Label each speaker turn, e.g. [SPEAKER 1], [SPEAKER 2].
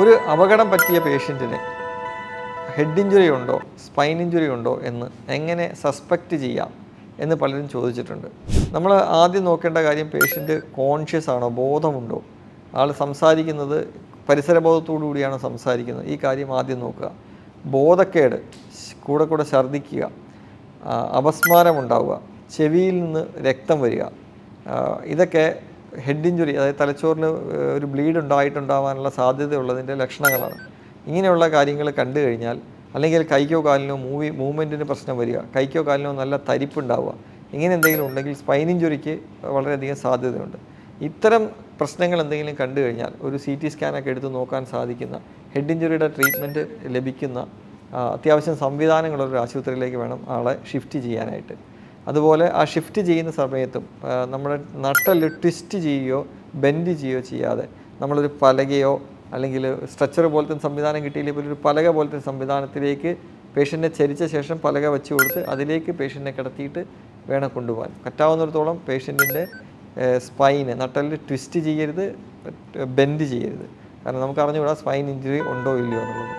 [SPEAKER 1] ഒരു അപകടം പറ്റിയ പേഷ്യൻറ്റിന് ഹെഡ് ഇഞ്ചുറി ഉണ്ടോ, സ്പൈൻ ഇഞ്ചുറി ഉണ്ടോ എന്ന് എങ്ങനെ സസ്പെക്റ്റ് ചെയ്യാം എന്ന് പലരും ചോദിച്ചിട്ടുണ്ട്. നമ്മൾ ആദ്യം നോക്കേണ്ട കാര്യം പേഷ്യൻ്റ് കോൺഷ്യസ് ആണോ, ബോധമുണ്ടോ, ആൾ സംസാരിക്കുന്നത് പരിസരബോധത്തോടു കൂടിയാണോ സംസാരിക്കുന്നത്, ഈ കാര്യം ആദ്യം നോക്കുക. ബോധക്കേട്, കൂടെ ഛർദ്ദിക്കുക, അപസ്മാരമുണ്ടാവുക, ചെവിയിൽ നിന്ന് രക്തം വരിക, ഇതൊക്കെ ഹെഡ് ഇഞ്ചുറി, അതായത് തലച്ചോറിന് ഒരു ബ്ലീഡ് ഉണ്ടായിട്ടുണ്ടാവാനുള്ള സാധ്യതയുള്ളതിൻ്റെ ലക്ഷണങ്ങളാണ്. ഇങ്ങനെയുള്ള കാര്യങ്ങൾ കണ്ടു കഴിഞ്ഞാൽ, അല്ലെങ്കിൽ കൈക്കോ കാലിനോ മൂവ്മെൻറ്റിന് പ്രശ്നം വരിക, കൈക്കോ കാലിനോ നല്ല തരിപ്പുണ്ടാവുക, ഇങ്ങനെ എന്തെങ്കിലും ഉണ്ടെങ്കിൽ സ്പൈൻ ഇഞ്ചുറിക്ക് വളരെയധികം സാധ്യതയുണ്ട്. ഇത്തരം പ്രശ്നങ്ങൾ എന്തെങ്കിലും കണ്ടു കഴിഞ്ഞാൽ ഒരു CT സ്കാനൊക്കെ എടുത്ത് നോക്കാൻ സാധിക്കുന്ന, ഹെഡ് ഇഞ്ചുറിയുടെ ട്രീറ്റ്മെൻറ്റ് ലഭിക്കുന്ന അത്യാവശ്യം സംവിധാനങ്ങളൊരു ആശുപത്രിയിലേക്ക് വേണം ആളെ ഷിഫ്റ്റ് ചെയ്യാനായിട്ട്. അതുപോലെ ആ ഷിഫ്റ്റ് ചെയ്യുന്ന സമയത്തും നമ്മുടെ നട്ടെല്ല് ട്വിസ്റ്റ് ചെയ്യുകയോ ബെൻഡ് ചെയ്യുകയോ ചെയ്യാതെ നമ്മളൊരു പലകയോ അല്ലെങ്കിൽ സ്ട്രെച്ചർ പോലത്തെ സംവിധാനം കിട്ടിയില്ലെങ്കിൽ ഒരു പലക പോലത്തെ സംവിധാനത്തിലേക്ക് പേഷ്യൻറ്റിനെ ചരിച്ച ശേഷം പലക വെച്ച് കൊടുത്ത് അതിലേക്ക് പേഷ്യൻറ്റിനെ കിടത്തിയിട്ട് വേണം കൊണ്ടുപോകാൻ. പറ്റാവുന്നിടത്തോളം പേഷ്യൻറ്റിൻ്റെ സ്പൈന്, നട്ടെല്ല് ട്വിസ്റ്റ് ചെയ്യരുത്, ബെൻഡ് ചെയ്യരുത്. കാരണം നമുക്ക് അറിഞ്ഞുകൂടാ സ്പൈൻ ഇഞ്ചുറി ഉണ്ടോ ഇല്ലയോ എന്നുള്ളത്.